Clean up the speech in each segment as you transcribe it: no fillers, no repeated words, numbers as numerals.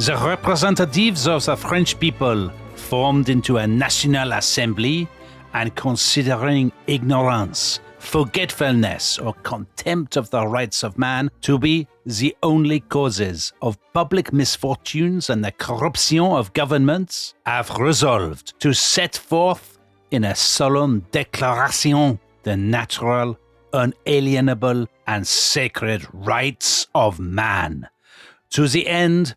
The representatives of the French people formed into a national assembly and considering ignorance, forgetfulness, or contempt of the rights of man to be the only causes of public misfortunes and the corruption of governments, have resolved to set forth in a solemn declaration the natural, unalienable, and sacred rights of man, to the end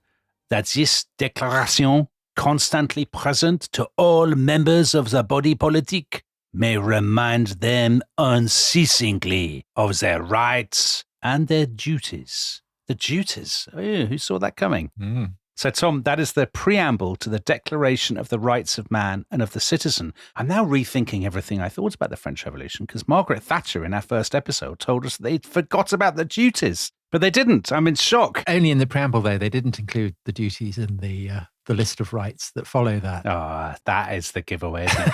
that this declaration, constantly present to all members of the body politique, may remind them unceasingly of their rights and their duties. The duties? Oh, who saw that coming? So, Tom, that is the preamble to the Declaration of the Rights of Man and of the Citizen. I'm now rethinking everything I thought about the French Revolution because Margaret Thatcher in our first episode told us they forgot about the duties, but they didn't. I'm in shock. Only in the preamble, though. They didn't include the duties in the list of rights that follow that. Oh, that is the giveaway, isn't it?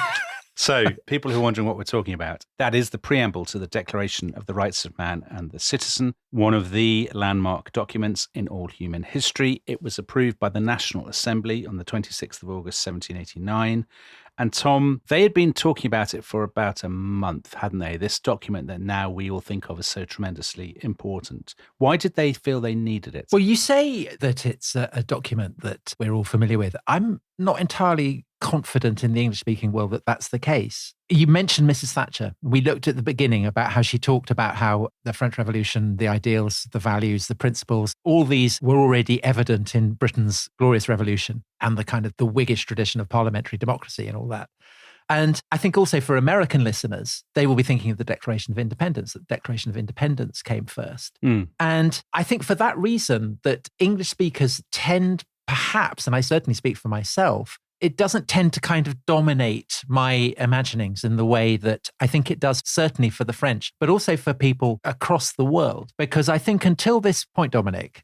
So, people who are wondering what we're talking about, that is the preamble to the Declaration of the Rights of Man and the Citizen, one of the landmark documents in all human history. It was approved by the National Assembly on the 26th of August, 1789. And Tom, they had been talking about it for about a month, hadn't they? This document that now we all think of as so tremendously important. Why did they feel they needed it? Well, you say that it's a document that we're all familiar with. I'm not entirely confident in the English-speaking world that that's the case. You mentioned Mrs. Thatcher. We looked at the beginning about how she talked about how the French Revolution, the ideals, the values, the principles, all these were already evident in Britain's glorious revolution and the kind of the Whiggish tradition of parliamentary democracy and all that. And I think also for American listeners, they will be thinking of the Declaration of Independence, that the Declaration of Independence came first. And I think for that reason that English speakers tend perhaps, and I certainly speak for myself, it doesn't tend to kind of dominate my imaginings in the way that I think it does, certainly for the French, but also for people across the world. Because I think until this point, Dominic,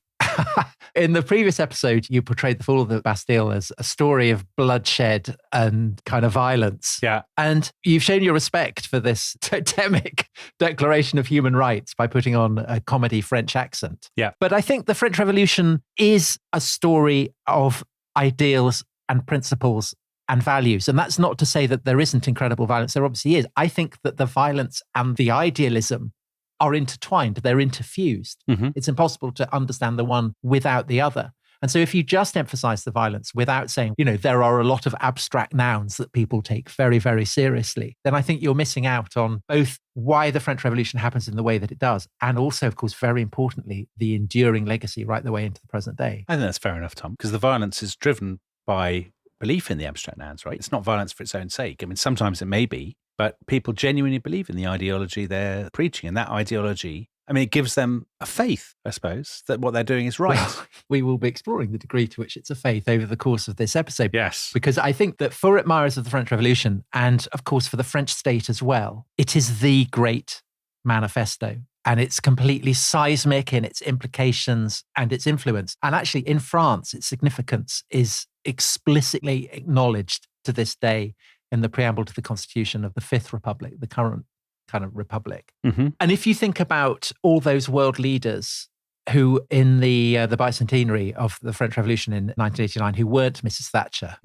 in the previous episode, you portrayed the fall of the Bastille as a story of bloodshed and kind of violence. Yeah. And you've shown your respect for this totemic Declaration of Human Rights by putting on a comedy French accent. Yeah. But I think the French Revolution is a story of ideals and principles and values. And that's not to say that there isn't incredible violence. There obviously is. I think that the violence and the idealism are intertwined. They're interfused. It's impossible to understand the one without the other. And so if you just emphasize the violence without saying, you know, there are a lot of abstract nouns that people take very, very seriously, then I think you're missing out on both why the French Revolution happens in the way that it does, and also, of course, very importantly, the enduring legacy right the way into the present day. I think that's fair enough, Tom, because the violence is driven by belief in the abstract nouns, right? It's not violence for its own sake. I mean, sometimes it may be, but people genuinely believe in the ideology they're preaching. And that ideology, I mean, it gives them a faith, I suppose, that what they're doing is right. Well, we will be exploring the degree to which it's a faith over the course of this episode. Yes. Because I think that for admirers of the French Revolution, and of course for the French state as well, it is the great manifesto. And it's completely seismic in its implications and its influence. And actually in France, its significance is explicitly acknowledged to this day in the preamble to the Constitution of the Fifth Republic, the current kind of republic. And if you think about all those world leaders who in the bicentenary of the French Revolution in 1989, who weren't Mrs. Thatcher,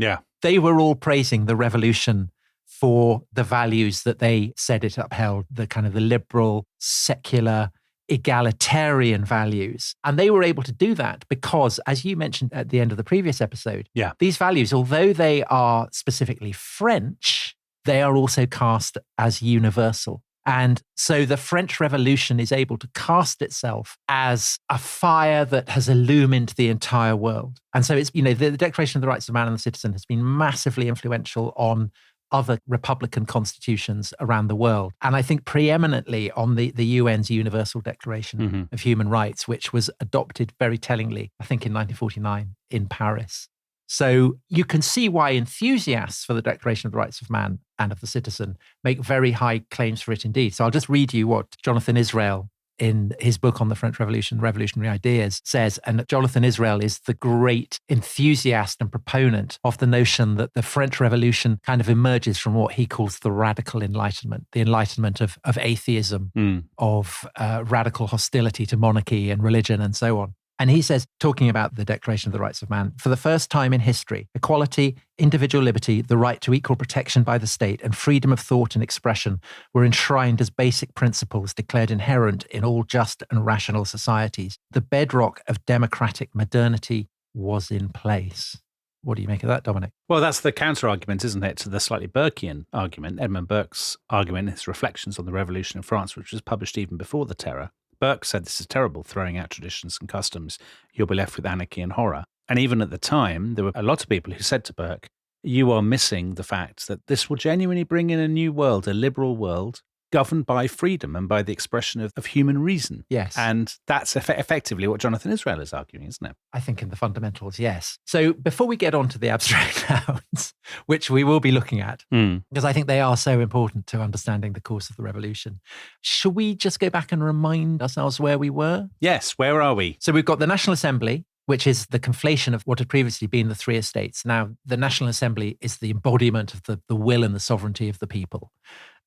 they were all praising the revolution for the values that they said it upheld, the kind of the liberal, secular, egalitarian values. And they were able to do that because, as you mentioned at the end of the previous episode, these values, although they are specifically French, they are also cast as universal. And so the French Revolution is able to cast itself as a fire that has illumined the entire world. And so it's, you know, the Declaration of the Rights of Man and the Citizen has been massively influential on other republican constitutions around the world. And I think preeminently on the UN's Universal Declaration of Human Rights, which was adopted very tellingly, I think in 1949 in Paris. So you can see why enthusiasts for the Declaration of the Rights of Man and of the Citizen make very high claims for it indeed. So I'll just read you what Jonathan Israel in his book on the French Revolution, Revolutionary Ideas, says. And Jonathan Israel is the great enthusiast and proponent of the notion that the French Revolution kind of emerges from what he calls the radical Enlightenment, the Enlightenment of atheism, of radical hostility to monarchy and religion and so on. And he says, talking about the Declaration of the Rights of Man, for the first time in history, equality, individual liberty, the right to equal protection by the state, and freedom of thought and expression were enshrined as basic principles declared inherent in all just and rational societies. The bedrock of democratic modernity was in place. What do you make of that, Dominic? Well, that's the counter-argument, isn't it, to the slightly Burkean argument, Edmund Burke's argument, his reflections on the revolution in France, which was published even before the Terror. Burke said this is terrible, throwing out traditions and customs. You'll be left with anarchy and horror. And even at the time, there were a lot of people who said to Burke, you are missing the fact that this will genuinely bring in a new world, a liberal world, governed by freedom and by the expression of human reason. Yes. And that's effectively what Jonathan Israel is arguing, isn't it? I think in the fundamentals, yes. So before we get on to the abstract nouns, which we will be looking at, because I think they are so important to understanding the course of the revolution, should we just go back and remind ourselves where we were? Yes, where are we? So we've got the National Assembly, which is the conflation of what had previously been the three estates. Now, the National Assembly is the embodiment of the will and the sovereignty of the people.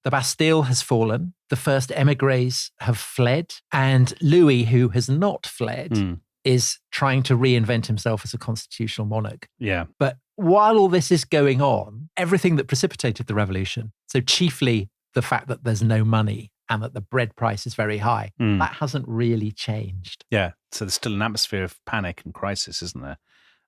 The Bastille has fallen. The first émigrés have fled. And Louis, who has not fled, is trying to reinvent himself as a constitutional monarch. Yeah. But while all this is going on, everything that precipitated the revolution, so chiefly the fact that there's no money and that the bread price is very high, that hasn't really changed. Yeah. So there's still an atmosphere of panic and crisis, isn't there?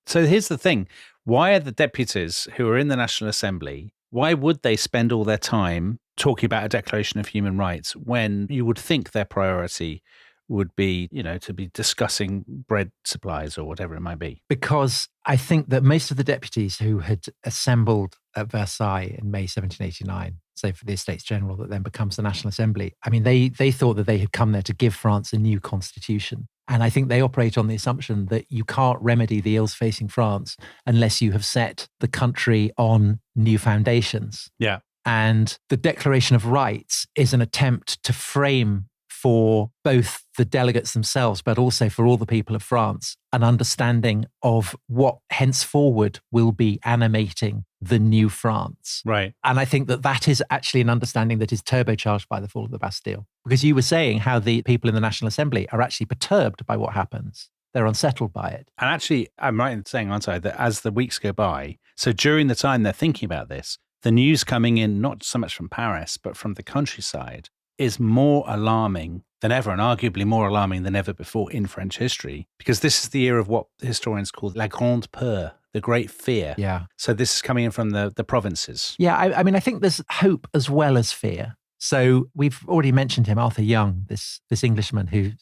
So here's the thing. Why are the deputies who are in the National Assembly, why would they spend all their time talking about a Declaration of Human Rights when you would think their priority would be, to be discussing bread supplies or whatever it might be? Because I think that most of the deputies who had assembled at Versailles in May 1789, say for the Estates General that then becomes the National Assembly, I mean, they thought that they had come there to give France a new constitution. And I think they operate on the assumption that you can't remedy the ills facing France unless you have set the country on new foundations. Yeah. And the Declaration of Rights is an attempt to frame for both the delegates themselves, but also for all the people of France, an understanding of what henceforward will be animating the new France. Right. And I think that is actually an understanding that is turbocharged by the fall of the Bastille. Because you were saying how the people in the National Assembly are actually perturbed by what happens. They're unsettled by it. And actually, I'm right in saying, aren't I, that as the weeks go by, so during the time they're thinking about this, the news coming in, not so much from Paris, but from the countryside, is more alarming than ever, and arguably more alarming than ever before in French history, because this is the era of what historians call la grande peur, the great fear. Yeah. So this is coming in from the provinces. Yeah, I mean, I think there's hope as well as fear. So we've already mentioned him, Arthur Young, this Englishman who's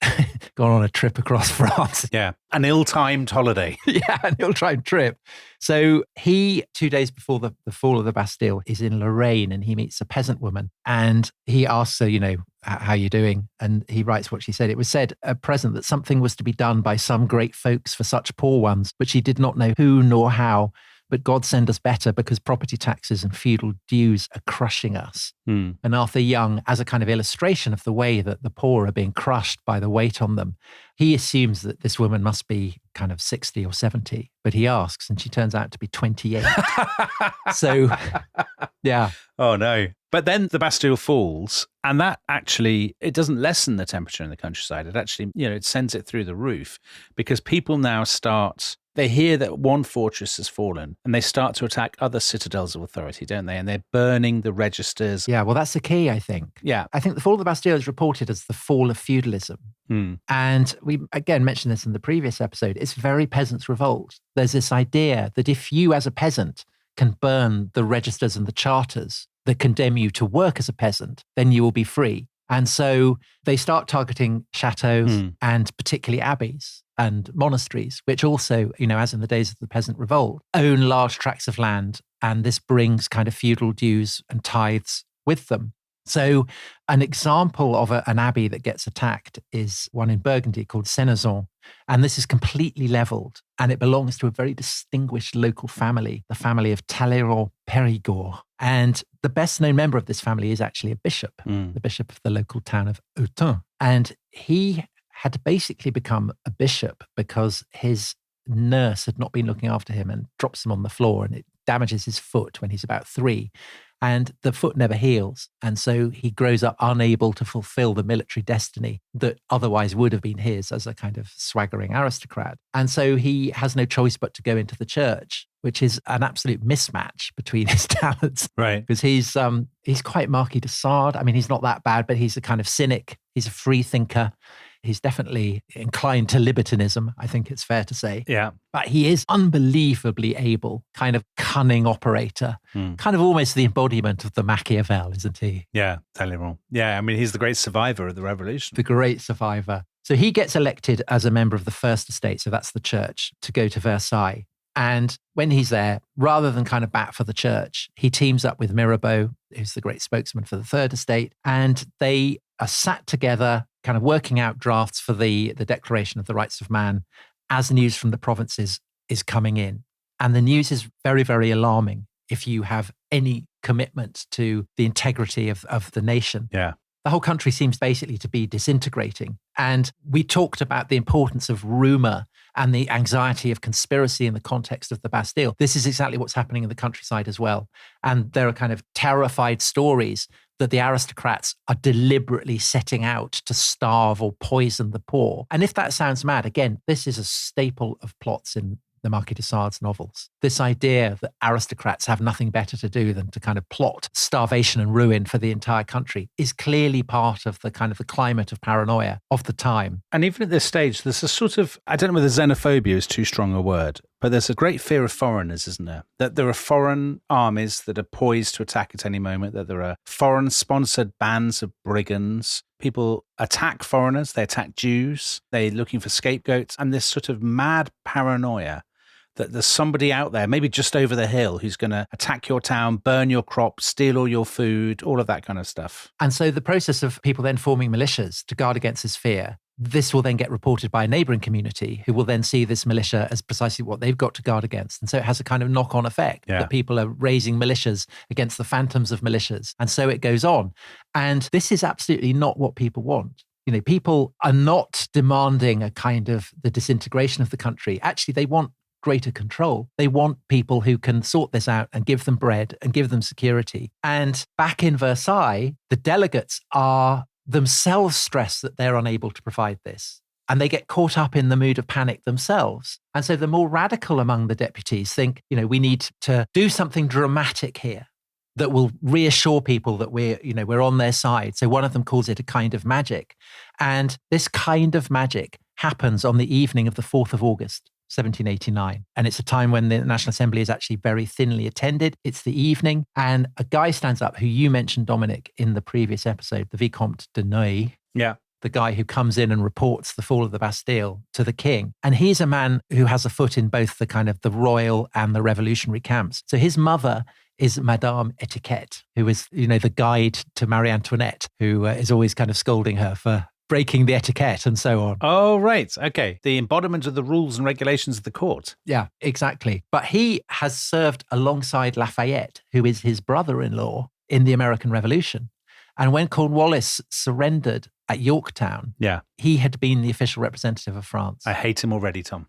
gone on a trip across France. Yeah, an ill-timed holiday. Yeah, an ill-timed trip. So he, 2 days before the fall of the Bastille, is in Lorraine and he meets a peasant woman. And he asks her, how are you doing? And he writes what she said. It was said at present that something was to be done by some great folks for such poor ones, but she did not know who nor how. But God send us better because property taxes and feudal dues are crushing us. And Arthur Young, as a kind of illustration of the way that the poor are being crushed by the weight on them, he assumes that this woman must be kind of 60 or 70, but he asks and she turns out to be 28. So, yeah. Oh, no. But then the Bastille falls, and that actually, it doesn't lessen the temperature in the countryside. It actually, it sends it through the roof because people now they hear that one fortress has fallen and they start to attack other citadels of authority, don't they? And they're burning the registers. Yeah, well, that's the key, I think. Yeah. I think the fall of the Bastille is reported as the fall of feudalism. And we, again, mentioned this in the previous episode. It's very peasants' revolt. There's this idea that if you as a peasant can burn the registers and the charters that condemn you to work as a peasant, then you will be free. And so they start targeting chateaux and particularly abbeys and monasteries, which also, as in the days of the peasant revolt, own large tracts of land. And this brings kind of feudal dues and tithes with them. So an example of an abbey that gets attacked is one in Burgundy called Senezon. And this is completely leveled. And it belongs to a very distinguished local family, the family of Talleyrand-Périgord. And the best known member of this family is actually a bishop, the bishop of the local town of Autun. And he had basically become a bishop because his nurse had not been looking after him and drops him on the floor and it damages his foot when he's about 3. And the foot never heals. And so he grows up unable to fulfill the military destiny that otherwise would have been his as a kind of swaggering aristocrat. And so he has no choice but to go into the church, which is an absolute mismatch between his talents. Right. Because he's quite Marquis de Sade. I mean, he's not that bad, but he's a kind of cynic. He's a free thinker. He's definitely inclined to libertinism, I think it's fair to say. Yeah. But he is unbelievably able, kind of cunning operator, kind of almost the embodiment of the Machiavel, isn't he? Yeah, Talleyrand. Yeah, I mean, he's the great survivor of the revolution. The great survivor. So he gets elected as a member of the First Estate, so that's the church, to go to Versailles. And when he's there, rather than kind of bat for the church, he teams up with Mirabeau, who's the great spokesman for the Third Estate, and they are sat together, kind of working out drafts for the Declaration of the Rights of Man as news from the provinces is coming in. And the news is very, very alarming if you have any commitment to the integrity of the nation. Yeah. The whole country seems basically to be disintegrating. And we talked about the importance of rumor and the anxiety of conspiracy in the context of the Bastille. This is exactly what's happening in the countryside as well. And there are kind of terrified stories that the aristocrats are deliberately setting out to starve or poison the poor. And if that sounds mad, again, this is a staple of plots in the Marquis de Sade's novels. This idea that aristocrats have nothing better to do than to kind of plot starvation and ruin for the entire country is clearly part of the kind of the climate of paranoia of the time. And even at this stage, there's a sort of, I don't know whether xenophobia is too strong a word, but there's a great fear of foreigners, isn't there? That there are foreign armies that are poised to attack at any moment, that there are foreign-sponsored bands of brigands. People attack foreigners, they attack Jews, they're looking for scapegoats, and this sort of mad paranoia that there's somebody out there, maybe just over the hill, who's going to attack your town, burn your crops, steal all your food, all of that kind of stuff. And so the process of people then forming militias to guard against this fear, this will then get reported by a neighbouring community who will then see this militia as precisely what they've got to guard against. And so it has a kind of knock-on effect that people are raising militias against the phantoms of militias. And so it goes on. And this is absolutely not what people want. You know, people are not demanding a kind of the disintegration of the country. Actually, they want greater control. They want people who can sort this out and give them bread and give them security. And back in Versailles, the delegates are themselves stressed that they're unable to provide this. And they get caught up in the mood of panic themselves. And so the more radical among the deputies think, you know, we need to do something dramatic here that will reassure people that we're on their side. So one of them calls it a kind of magic. And this kind of magic happens on the evening of the 4th of August. 1789. And it's a time when the National Assembly is actually very thinly attended. It's the evening, and a guy stands up who you mentioned, Dominic, in the previous episode, the Vicomte de Neuilly. Yeah. The guy who comes in and reports the fall of the Bastille to the king. And he's a man who has a foot in both the kind of the royal and the revolutionary camps. So his mother is Madame Etiquette, who is, you know, the guide to Marie Antoinette, who is always kind of scolding her for breaking the etiquette and so on. Oh, right. Okay. The embodiment of the rules and regulations of the court. Yeah, exactly. But he has served alongside Lafayette, who is his brother-in-law, in the American Revolution. And when Cornwallis surrendered at Yorktown, he had been the official representative of France. I hate him already, Tom.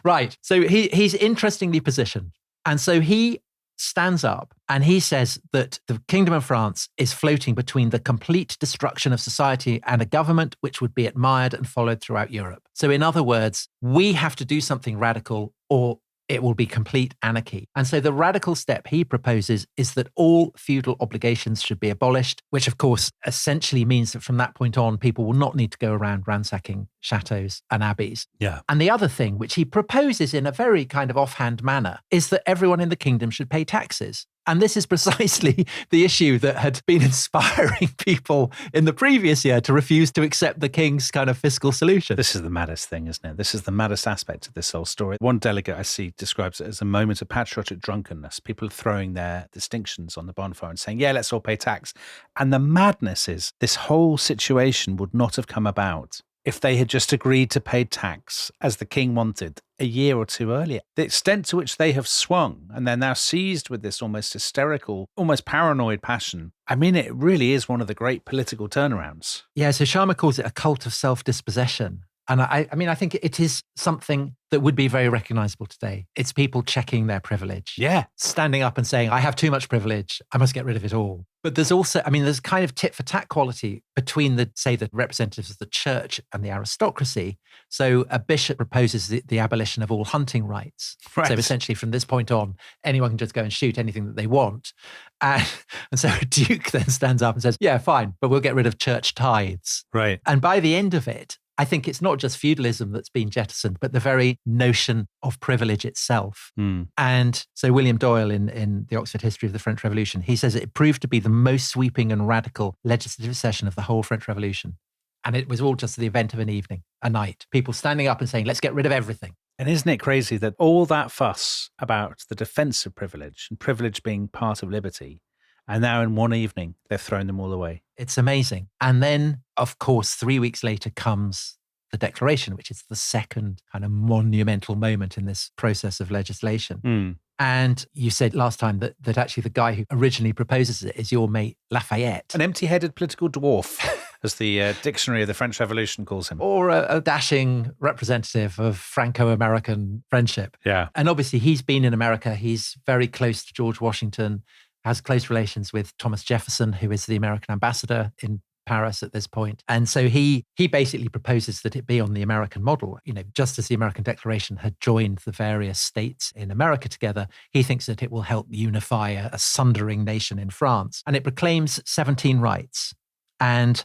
Right. So he's interestingly positioned. And so he stands up and he says that the Kingdom of France is floating between the complete destruction of society and a government which would be admired and followed throughout Europe. So in other words, we have to do something radical or it will be complete anarchy. And so the radical step he proposes is that all feudal obligations should be abolished, which of course essentially means that from that point on, people will not need to go around ransacking chateaus and abbeys. Yeah. And the other thing, which he proposes in a very kind of offhand manner, is that everyone in the kingdom should pay taxes. And this is precisely the issue that had been inspiring people in the previous year to refuse to accept the king's kind of fiscal solution. This is the maddest thing, isn't it? This is the maddest aspect of this whole story. One delegate I see describes it as a moment of patriotic drunkenness. People throwing their distinctions on the bonfire and saying, yeah, let's all pay tax. And the madness is this whole situation would not have come about if they had just agreed to pay tax as the king wanted a year or two earlier. The extent to which they have swung and they're now seized with this almost hysterical, almost paranoid passion. I mean, it really is one of the great political turnarounds. Yeah, so Sharma calls it a cult of self-dispossession. And I mean, I think it is something that would be very recognizable today. It's people checking their privilege. Yeah. Standing up and saying, I have too much privilege. I must get rid of it all. But there's also, I mean, there's kind of tit for tat quality between the representatives of the church and the aristocracy. So a bishop proposes the abolition of all hunting rights. Right. So essentially from this point on, anyone can just go and shoot anything that they want. And so a duke then stands up and says, yeah, fine, but we'll get rid of church tithes. Right. And by the end of it, I think it's not just feudalism that's been jettisoned, but the very notion of privilege itself. And so William Doyle in the Oxford History of the French Revolution, he says it proved to be the most sweeping and radical legislative session of the whole French Revolution. And it was all just the event of an evening, a night, people standing up and saying, let's get rid of everything. And isn't it crazy that all that fuss about the defense of privilege and privilege being part of liberty, and now in one evening, they've thrown them all away? It's amazing. And then, of course, 3 weeks later comes the Declaration, which is the second kind of monumental moment in this process of legislation. And you said last time that actually the guy who originally proposes it is your mate Lafayette. An empty-headed political dwarf, as the Dictionary of the French Revolution calls him. Or a dashing representative of Franco-American friendship. Yeah. And obviously he's been in America. He's very close to George Washington, has close relations with Thomas Jefferson, who is the American ambassador in Paris at this point. And so he basically proposes that it be on the American model. You know, just as the American Declaration had joined the various states in America together, he thinks that it will help unify a sundering nation in France. And it proclaims 17 rights. And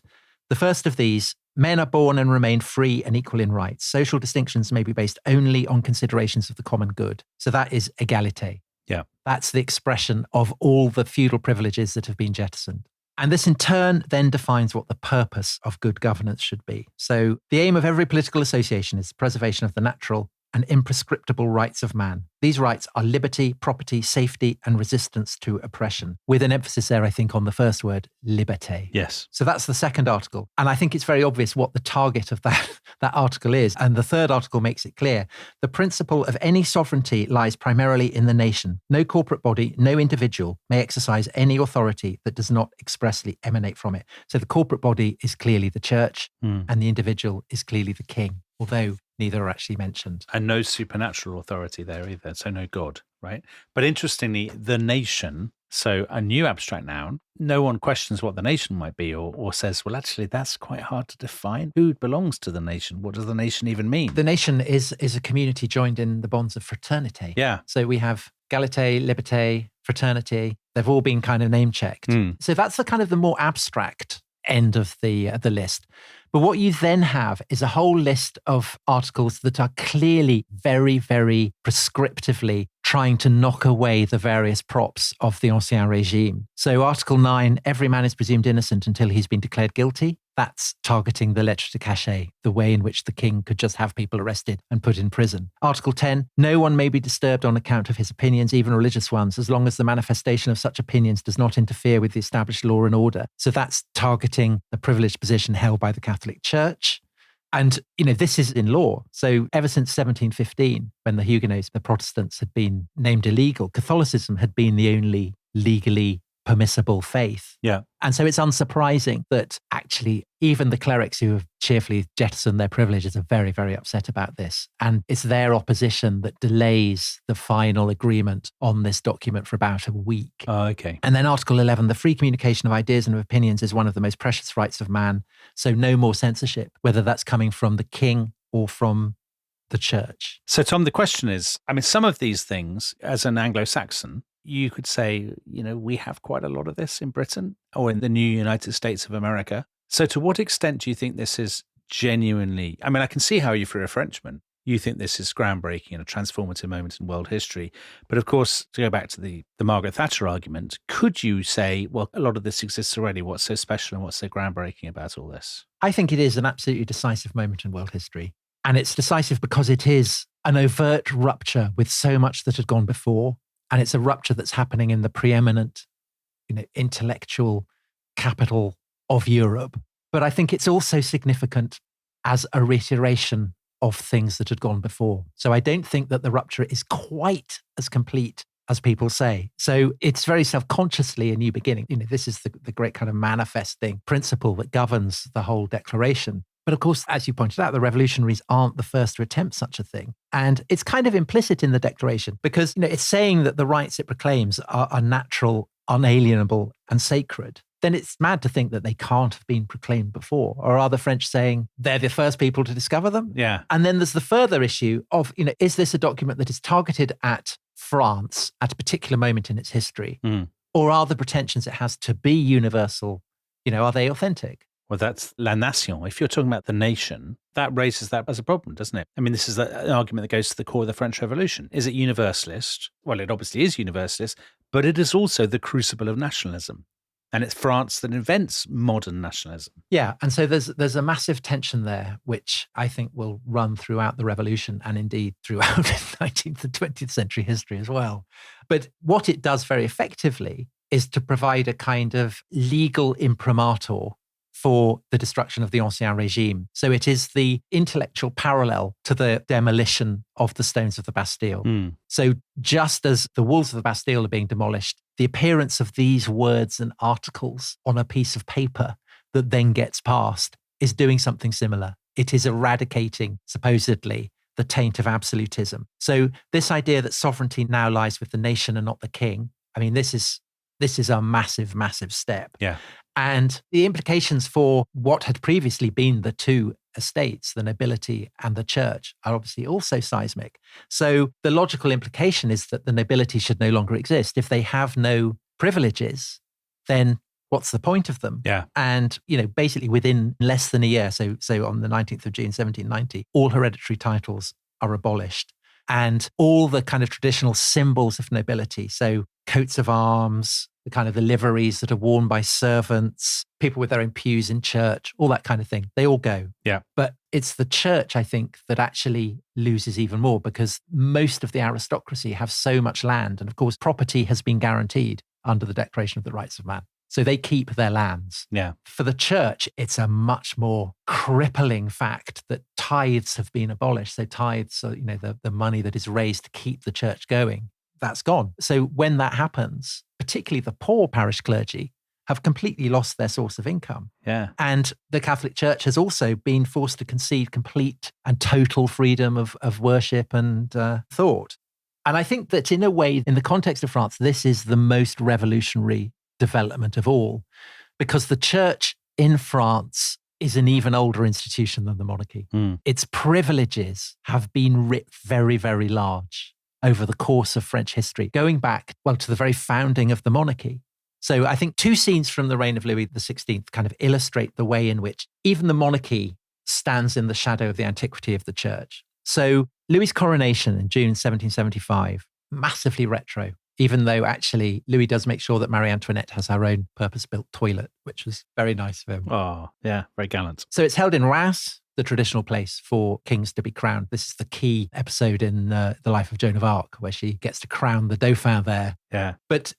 the first of these, men are born and remain free and equal in rights. Social distinctions may be based only on considerations of the common good. So that is égalité. Yeah. That's the expression of all the feudal privileges that have been jettisoned. And this in turn then defines what the purpose of good governance should be. So the aim of every political association is the preservation of the natural and imprescriptible rights of man. These rights are liberty, property, safety, and resistance to oppression, with an emphasis there, I think, on the first word, liberté. Yes. So that's the second article. And I think it's very obvious what the target of that article is. And the third article makes it clear. The principle of any sovereignty lies primarily in the nation. No corporate body, no individual may exercise any authority that does not expressly emanate from it. So the corporate body is clearly the church, and the individual is clearly the king, although neither are actually mentioned. And no supernatural authority there either, so no God, right? But interestingly, the nation, so a new abstract noun, no one questions what the nation might be or says, well, actually, that's quite hard to define. Who belongs to the nation? What does the nation even mean? The nation is a community joined in the bonds of fraternity. Yeah. So we have égalité, liberté, fraternity. They've all been kind of name checked. So that's the kind of the more abstract end of the list. But what you then have is a whole list of articles that are clearly very, very prescriptively trying to knock away the various props of the Ancien Régime. So Article 9, every man is presumed innocent until he's been declared guilty. That's targeting the lettre de cachet, the way in which the king could just have people arrested and put in prison. Article 10, no one may be disturbed on account of his opinions, even religious ones, as long as the manifestation of such opinions does not interfere with the established law and order. So that's targeting the privileged position held by the Catholic Church. And, you know, this is in law. So ever since 1715, when the Huguenots, the Protestants, had been named illegal, Catholicism had been the only legally permissible faith. Yeah. And so it's unsurprising that actually even the clerics who have cheerfully jettisoned their privileges are very, very upset about this. And it's their opposition that delays the final agreement on this document for about a week. Oh, okay. And then Article 11, the free communication of ideas and of opinions is one of the most precious rights of man. So no more censorship, whether that's coming from the king or from the church. So, Tom, the question is, I mean, some of these things, as an Anglo-Saxon, you could say, you know, we have quite a lot of this in Britain or in the new United States of America. So to what extent do you think this is genuinely, I mean, I can see how if you're a Frenchman, you think this is groundbreaking and a transformative moment in world history. But of course, to go back to the Margaret Thatcher argument, could you say, well, a lot of this exists already. What's so special and what's so groundbreaking about all this? I think it is an absolutely decisive moment in world history. And it's decisive because it is an overt rupture with so much that had gone before. And it's a rupture that's happening in the preeminent, you know, intellectual capital of Europe. But I think it's also significant as a reiteration of things that had gone before. So I don't think that the rupture is quite as complete as people say. So it's very self-consciously a new beginning. You know, this is the great kind of manifesting principle that governs the whole declaration. But of course, as you pointed out, the revolutionaries aren't the first to attempt such a thing. And it's kind of implicit in the Declaration because it's saying that the rights it proclaims are natural, unalienable, and sacred. Then it's mad to think that they can't have been proclaimed before. Or are the French saying they're the first people to discover them? Yeah. And then there's the further issue of, is this a document that is targeted at France at a particular moment in its history? Or are the pretensions it has to be universal, are they authentic? Well, that's la nation. If you're talking about the nation, that raises that as a problem, doesn't it? I mean, this is an argument that goes to the core of the French Revolution. Is it universalist? Well, it obviously is universalist, but it is also the crucible of nationalism. And it's France that invents modern nationalism. Yeah. And so there's a massive tension there, which I think will run throughout the revolution and indeed throughout 19th and 20th century history as well. But what it does very effectively is to provide a kind of legal imprimatur for the destruction of the Ancien Régime. So it is the intellectual parallel to the demolition of the stones of the Bastille. So just as the walls of the Bastille are being demolished, the appearance of these words and articles on a piece of paper that then gets passed is doing something similar. It is eradicating, supposedly, the taint of absolutism. So this idea that sovereignty now lies with the nation and not the king, I mean, this is a massive, massive step. Yeah. And the implications for what had previously been the two estates, the nobility and the church, are obviously also seismic. So the logical implication is that the nobility should no longer exist. If they have no privileges, then what's the point of them? Yeah. And, basically within less than a year, so on the 19th of June, 1790, all hereditary titles are abolished. And all the kind of traditional symbols of nobility, so coats of arms, the kind of the liveries that are worn by servants, people with their own pews in church, all that kind of thing, they all go. Yeah. But it's the church, I think, that actually loses even more because most of the aristocracy have so much land. And of course, property has been guaranteed under the Declaration of the Rights of Man. So they keep their lands. Yeah. For the church, it's a much more crippling fact that tithes have been abolished. So tithes, so, the money that is raised to keep the church going, that's gone. So when that happens, particularly the poor parish clergy have completely lost their source of income. Yeah. And the Catholic Church has also been forced to concede complete and total freedom of worship and thought. And I think that in a way, in the context of France, this is the most revolutionary development of all, because the church in France is an even older institution than the monarchy. Its privileges have been writ very, very large over the course of French history, going back, to the very founding of the monarchy. So I think two scenes from the reign of Louis XVI kind of illustrate the way in which even the monarchy stands in the shadow of the antiquity of the church. So Louis's coronation in June 1775, massively retro, even though actually Louis does make sure that Marie Antoinette has her own purpose-built toilet, which was very nice of him. Oh, yeah, very gallant. So it's held in Reims, the traditional place for kings to be crowned. This is the key episode in the life of Joan of Arc, where she gets to crown the Dauphin there. Yeah. But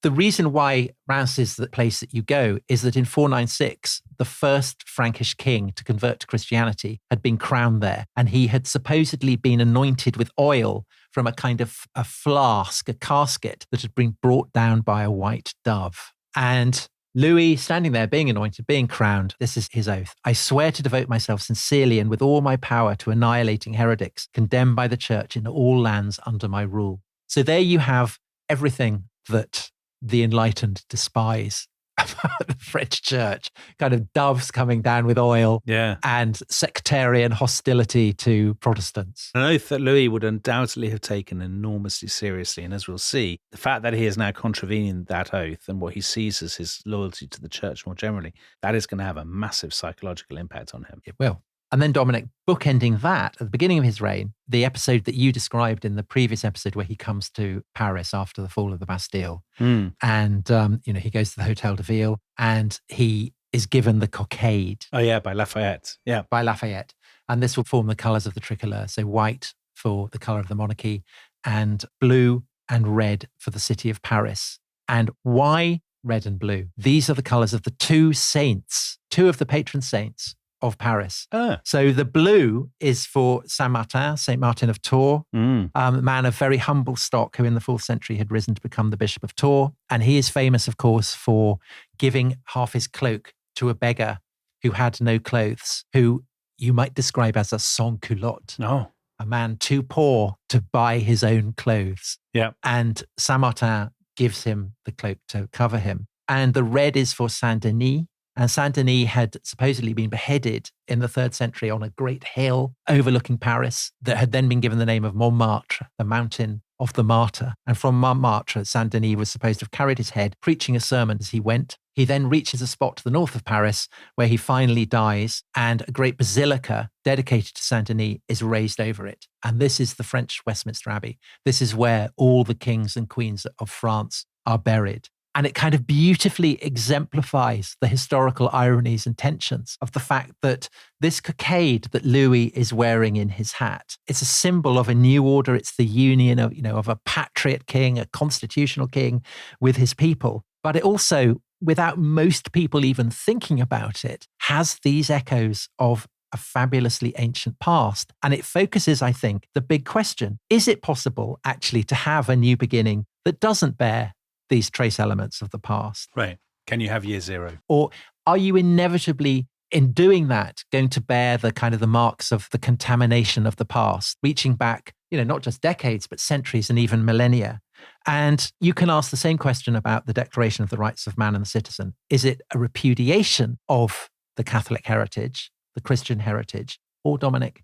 the reason why Reims is the place that you go is that in 496, the first Frankish king to convert to Christianity had been crowned there, and he had supposedly been anointed with oil from a kind of a flask, a casket that had been brought down by a white dove. And Louis, standing there, being anointed, being crowned, this is his oath. I swear to devote myself sincerely and with all my power to annihilating heretics condemned by the church in all lands under my rule. So there you have everything that the enlightened despise about the French church, kind of doves coming down with oil, and sectarian hostility to Protestants. An oath that Louis would undoubtedly have taken enormously seriously. And as we'll see, the fact that he is now contravening that oath and what he sees as his loyalty to the church more generally, that is going to have a massive psychological impact on him. It will. And then Dominic, bookending that, at the beginning of his reign, the episode that you described in the previous episode where he comes to Paris after the fall of the Bastille. And, he goes to the Hotel de Ville and he is given the cockade. Oh, yeah, by Lafayette. Yeah. By Lafayette. And this will form the colours of the tricolour. So white for the colour of the monarchy and blue and red for the city of Paris. And why red and blue? These are the colours of the two saints, two of the patron saints of Paris. So the blue is for Saint Martin of Tours, a man of very humble stock who in the 4th century had risen to become the Bishop of Tours. And he is famous, of course, for giving half his cloak to a beggar who had no clothes, who you might describe as a sans-culotte. No. A man too poor to buy his own clothes. Yeah. And Saint-Martin gives him the cloak to cover him. And the red is for Saint-Denis. And Saint-Denis had supposedly been beheaded in the 3rd century on a great hill overlooking Paris that had then been given the name of Montmartre, the mountain of the martyr. And from Montmartre, Saint-Denis was supposed to have carried his head, preaching a sermon as he went. He then reaches a spot to the north of Paris where he finally dies, and a great basilica dedicated to Saint-Denis is raised over it. And this is the French Westminster Abbey. This is where all the kings and queens of France are buried. And it kind of beautifully exemplifies the historical ironies and tensions of the fact that this cockade that Louis is wearing in his hat, it's a symbol of a new order. It's the union of, of a patriot king, a constitutional king with his people. But it also, without most people even thinking about it, has these echoes of a fabulously ancient past. And it focuses, I think, the big question, is it possible actually to have a new beginning that doesn't bear these trace elements of the past? Right. Can you have year zero? Or are you inevitably, in doing that, going to bear the kind of the marks of the contamination of the past, reaching back, not just decades, but centuries and even millennia? And you can ask the same question about the Declaration of the Rights of Man and the Citizen. Is it a repudiation of the Catholic heritage, the Christian heritage? Or, Dominic,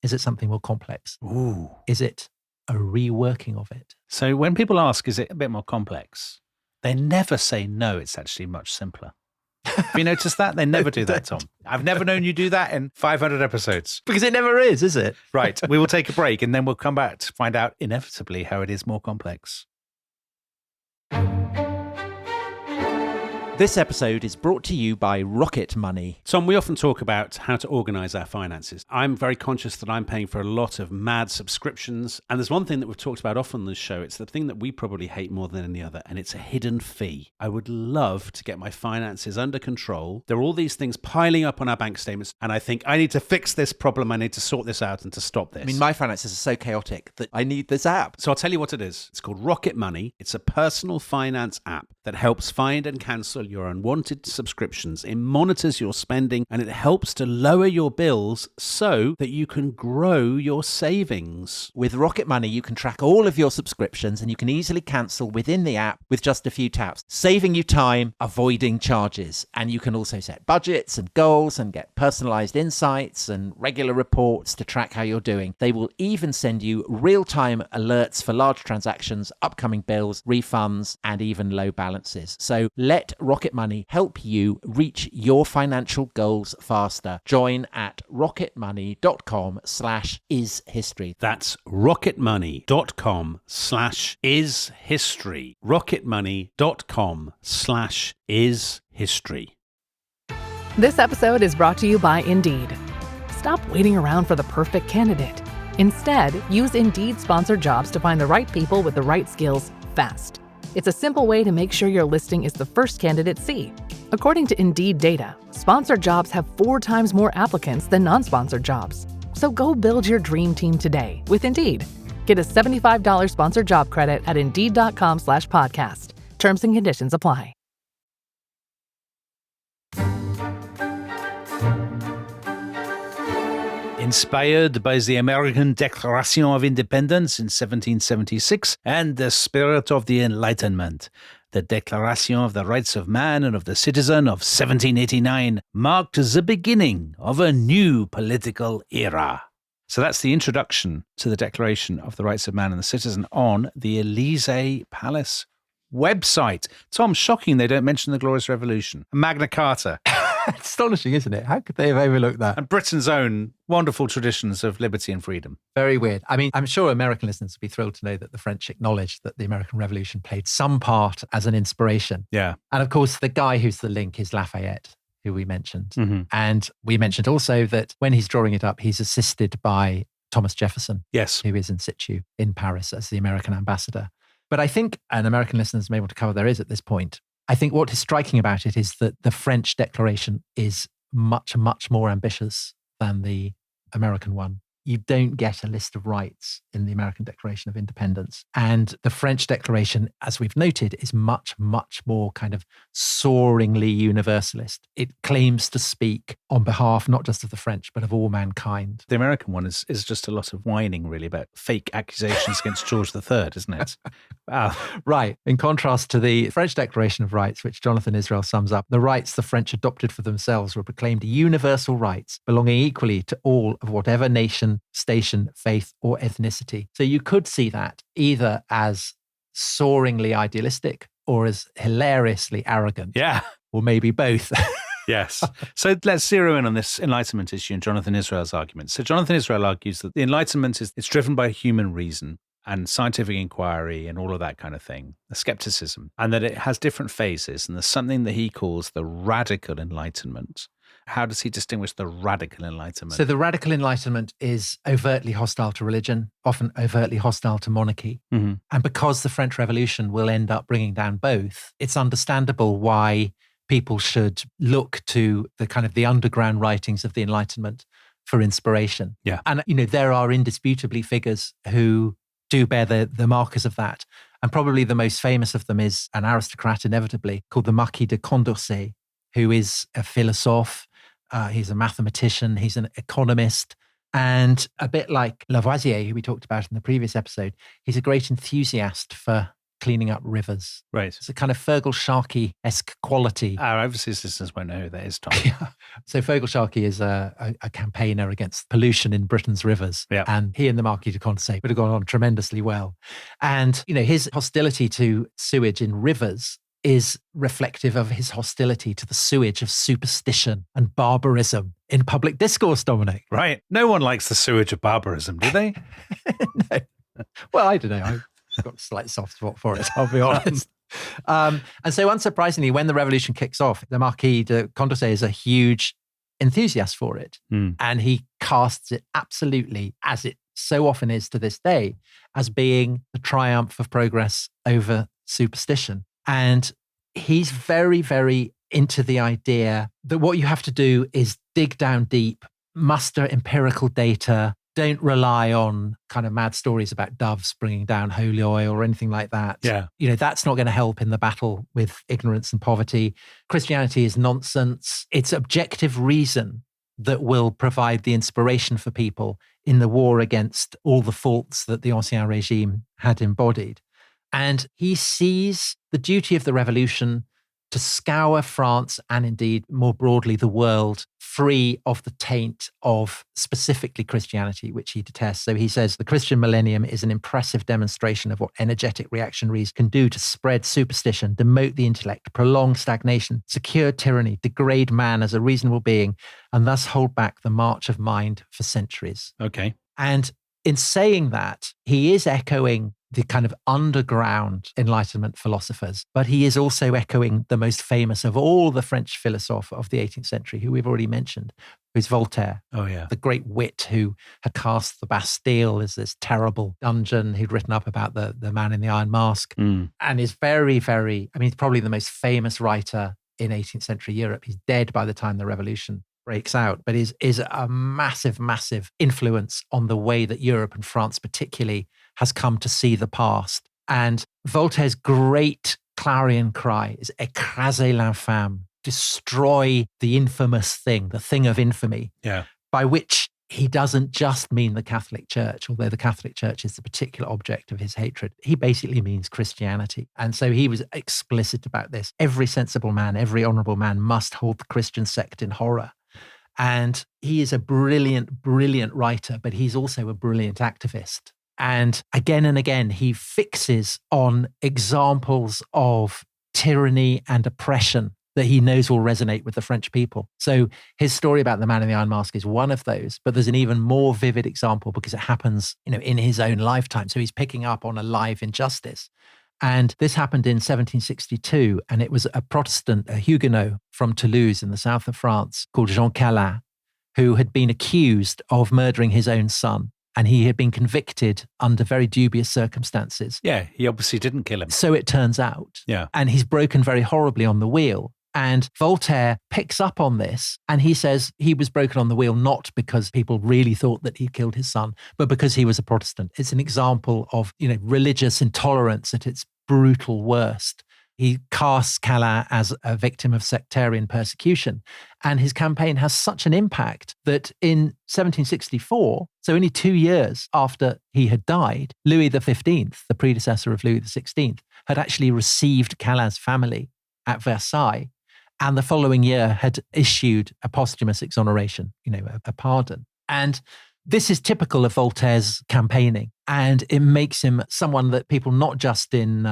is it something more complex? Ooh. Is it a reworking of it? So when people ask, is it a bit more complex? They never say no, it's actually much simpler. Have you noticed that? They never do that, Tom. I've never known you do that in 500 episodes. Because it never is it? Right. We will take a break and then we'll come back to find out inevitably how it is more complex. This episode is brought to you by Rocket Money. Tom, we often talk about how to organise our finances. I'm very conscious that I'm paying for a lot of mad subscriptions. And there's one thing that we've talked about often on this show. It's the thing that we probably hate more than any other, and it's a hidden fee. I would love to get my finances under control. There are all these things piling up on our bank statements, and I think I need to fix this problem. I need to sort this out and to stop this. I mean, my finances are so chaotic that I need this app. So I'll tell you what it is. It's called Rocket Money. It's a personal finance app that helps find and cancel your unwanted subscriptions. It monitors your spending and it helps to lower your bills so that you can grow your savings. With Rocket Money, you can track all of your subscriptions and you can easily cancel within the app with just a few taps, saving you time, avoiding charges. And you can also set budgets and goals and get personalized insights and regular reports to track how you're doing. They will even send you real-time alerts for large transactions, upcoming bills, refunds, and even low balances. So let Rocket Money help you reach your financial goals faster. Join at rocketmoney.com/ishistory. That's rocketmoney.com/ishistory. rocketmoney.com/ishistory. This episode is brought to you by Indeed. Stop waiting around for the perfect candidate. Instead, use Indeed sponsored jobs to find the right people with the right skills fast. It's a simple way to make sure your listing is the first candidates see. According to Indeed data, sponsored jobs have 4 times more applicants than non-sponsored jobs. So go build your dream team today with Indeed. Get a $75 sponsored job credit at Indeed.com/podcast. Terms and conditions apply. Inspired by the American Declaration of Independence in 1776 and the spirit of the Enlightenment, the Declaration of the Rights of Man and of the Citizen of 1789 marked the beginning of a new political era. So that's the introduction to the Declaration of the Rights of Man and the Citizen on the Élysée Palace website. Tom, shocking they don't mention the Glorious Revolution, Magna Carta. Astonishing, isn't it? How could they have overlooked that? And Britain's own wonderful traditions of liberty and freedom. Very weird. I mean, I'm sure American listeners would be thrilled to know that the French acknowledged that the American Revolution played some part as an inspiration. Yeah. And of course, the guy who's the link is Lafayette, who we mentioned. Mm-hmm. And we mentioned also that when he's drawing it up, he's assisted by Thomas Jefferson, yes, who is in situ in Paris as the American ambassador. But I think, and American listeners may want to cover their ears at this point, I think what is striking about it is that the French declaration is much, much more ambitious than the American one. you don't get a list of rights in the American Declaration of Independence. And the French Declaration, as we've noted, is much, much more kind of soaringly universalist. It claims to speak on behalf not just of the French, but of all mankind. The American one is just a lot of whining, really, about fake accusations against George III, isn't it? Wow. Right. In contrast to the French Declaration of Rights, which Jonathan Israel sums up, the rights the French adopted for themselves were proclaimed universal rights, belonging equally to all of whatever nation, station, faith, or ethnicity. So you could see that either as soaringly idealistic or as hilariously arrogant. Yeah. Or maybe both. Yes. So let's zero in on this Enlightenment issue and Jonathan Israel's argument. So Jonathan Israel argues that the Enlightenment it's driven by human reason and scientific inquiry and all of that kind of thing, the skepticism, and that it has different phases. And there's something that he calls the radical Enlightenment. How does he distinguish the radical Enlightenment? So the radical Enlightenment is overtly hostile to religion, often overtly hostile to monarchy. Mm-hmm. And because the French Revolution will end up bringing down both, it's understandable why people should look to the kind of the underground writings of the Enlightenment for inspiration. Yeah. And, there are indisputably figures who do bear the markers of that. And probably the most famous of them is an aristocrat, inevitably, called the Marquis de Condorcet, who is a philosophe. He's a mathematician. He's an economist. And a bit like Lavoisier, who we talked about in the previous episode, he's a great enthusiast for cleaning up rivers. Right. It's a kind of Fergal-Sharkey-esque quality. Our overseas listeners won't know who that is, Tom. Yeah. So Fergal-Sharkey is a campaigner against pollution in Britain's rivers. Yeah. And he and the Marquis de Condorcet would have gone on tremendously well. And, his hostility to sewage in rivers is reflective of his hostility to the sewage of superstition and barbarism in public discourse, Dominic. Right. No one likes the sewage of barbarism, do they? No. Well, I don't know. I've got a slight soft spot for it, I'll be honest. And so unsurprisingly, when the revolution kicks off, the Marquis de Condorcet is a huge enthusiast for it. And he casts it absolutely, as it so often is to this day, as being the triumph of progress over superstition. And he's very, very into the idea that what you have to do is dig down deep, muster empirical data, don't rely on kind of mad stories about doves bringing down holy oil or anything like that. Yeah. That's not going to help in the battle with ignorance and poverty. Christianity is nonsense. It's objective reason that will provide the inspiration for people in the war against all the faults that the Ancien Regime had embodied. And he sees the duty of the revolution to scour France and indeed more broadly the world free of the taint of specifically Christianity, which he detests. So he says the Christian millennium is an impressive demonstration of what energetic reactionaries can do to spread superstition, demote the intellect, prolong stagnation, secure tyranny, degrade man as a reasonable being, and thus hold back the march of mind for centuries. Okay. And in saying that, he is echoing the kind of underground Enlightenment philosophers, but he is also echoing the most famous of all the French philosophers of the 18th century, who we've already mentioned, who's Voltaire. Oh, yeah. The great wit who had cast the Bastille as this terrible dungeon. He'd written up about the man in the iron mask and is very, very, he's probably the most famous writer in 18th century Europe. He's dead by the time the revolution breaks out, but is a massive, massive influence on the way that Europe and France particularly has come to see the past. And Voltaire's great clarion cry is "Écrasez l'infâme," destroy the infamous thing, the thing of infamy, by which he doesn't just mean the Catholic Church, although the Catholic Church is the particular object of his hatred. He basically means Christianity. And so he was explicit about this. Every sensible man, every honorable man must hold the Christian sect in horror. And he is a brilliant, brilliant writer, but he's also a brilliant activist. And again, he fixes on examples of tyranny and oppression that he knows will resonate with the French people. So his story about the man in the iron mask is one of those, but there's an even more vivid example because it happens, in his own lifetime. So he's picking up on a live injustice. And this happened in 1762, and it was a Protestant, a Huguenot from Toulouse in the south of France called Jean Calin, who had been accused of murdering his own son. And he had been convicted under very dubious circumstances. Yeah, he obviously didn't kill him. So it turns out. Yeah. And he's broken very horribly on the wheel. And Voltaire picks up on this and he says he was broken on the wheel not because people really thought that he killed his son, but because he was a Protestant. It's an example of, religious intolerance at its brutal worst. He casts Calin as a victim of sectarian persecution. And his campaign has such an impact that in 1764, so only 2 years after he had died, Louis XV, the predecessor of Louis XVI, had actually received Calin's family at Versailles, and the following year had issued a posthumous exoneration, a pardon. And this is typical of Voltaire's campaigning, and it makes him someone that people, not just in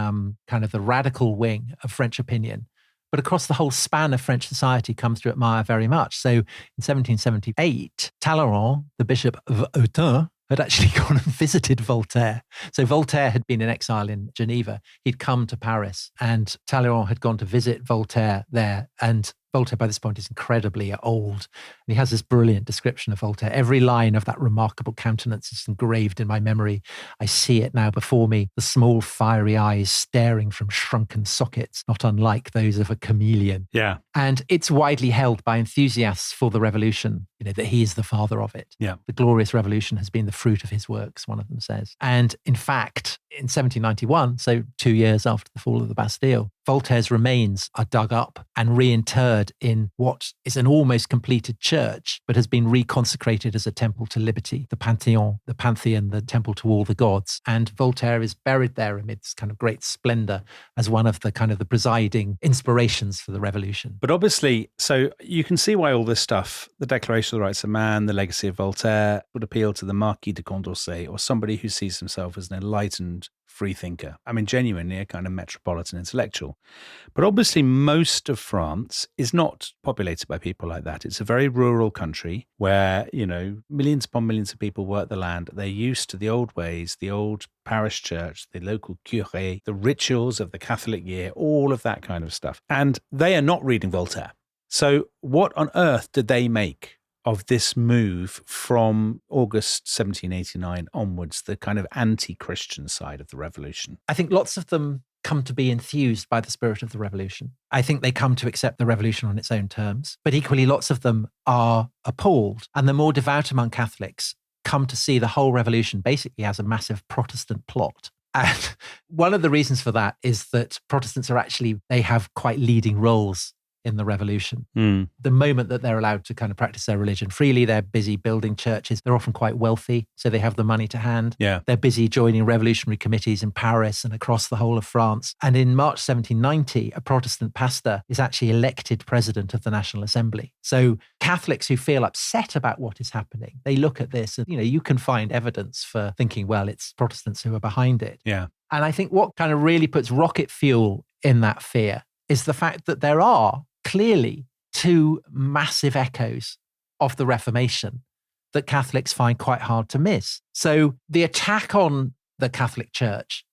kind of the radical wing of French opinion, but across the whole span of French society, comes to admire very much. So in 1778, Talleyrand, the Bishop of Autun, had actually gone and visited Voltaire. So Voltaire had been in exile in Geneva. He'd come to Paris, and Talleyrand had gone to visit Voltaire there. And Voltaire, by this point, is incredibly old. And he has this brilliant description of Voltaire. Every line of that remarkable countenance is engraved in my memory. I see it now before me, the small fiery eyes staring from shrunken sockets, not unlike those of a chameleon. Yeah. And it's widely held by enthusiasts for the revolution, that he is the father of it. Yeah. The glorious revolution has been the fruit of his works, one of them says. And in fact, in 1791, so 2 years after the fall of the Bastille, Voltaire's remains are dug up and reinterred in what is an almost completed church, but has been reconsecrated as a temple to liberty, the Pantheon, the temple to all the gods. And Voltaire is buried there amidst kind of great splendor as one of the kind of the presiding inspirations for the revolution. But obviously, so you can see why all this stuff, the Declaration of the Rights of Man, the legacy of Voltaire, would appeal to the Marquis de Condorcet, or somebody who sees himself as an enlightened free thinker. I mean, genuinely a kind of metropolitan intellectual. But obviously, most of France is not populated by people like that. It's a very rural country where, millions upon millions of people work the land. They're used to the old ways, the old parish church, the local curé, the rituals of the Catholic year, all of that kind of stuff. And they are not reading Voltaire. So what on earth did they make of this move from August 1789 onwards, the kind of anti-Christian side of the revolution? I think lots of them come to be enthused by the spirit of the revolution. I think they come to accept the revolution on its own terms, but equally lots of them are appalled. And the more devout among Catholics come to see the whole revolution basically as a massive Protestant plot. And one of the reasons for that is that Protestants they have quite leading roles in the revolution. The moment that they're allowed to kind of practice their religion freely, they're busy building churches. They're often quite wealthy, so they have the money to hand. Yeah. They're busy joining revolutionary committees in Paris and across the whole of France. And in March 1790, a Protestant pastor is actually elected president of the National Assembly. So Catholics who feel upset about what is happening, they look at this and, you can find evidence for thinking, well, it's Protestants who are behind it. Yeah. And I think what kind of really puts rocket fuel in that fear is the fact that there are clearly two massive echoes of the Reformation that Catholics find quite hard to miss. So the attack on the Catholic Church,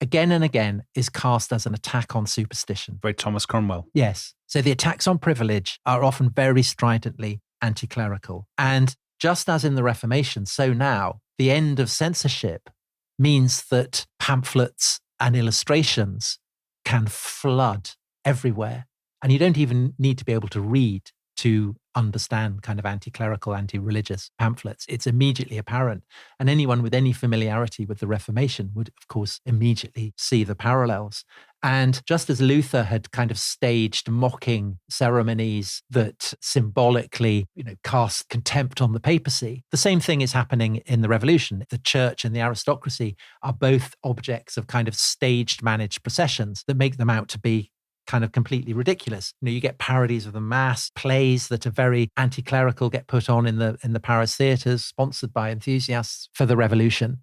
again and again, is cast as an attack on superstition. Very Thomas Cromwell. Yes. So the attacks on privilege are often very stridently anti-clerical. And just as in the Reformation, so now, the end of censorship means that pamphlets and illustrations can flood everywhere. And you don't even need to be able to read to understand kind of anti-clerical, anti-religious pamphlets. It's immediately apparent. And anyone with any familiarity with the Reformation would, of course, immediately see the parallels. And just as Luther had kind of staged mocking ceremonies that symbolically, cast contempt on the papacy, the same thing is happening in the revolution. The church and the aristocracy are both objects of kind of staged, managed processions that make them out to be kind of completely ridiculous. You get parodies of the mass, plays that are very anti-clerical get put on in the Paris theatres, sponsored by enthusiasts for the revolution.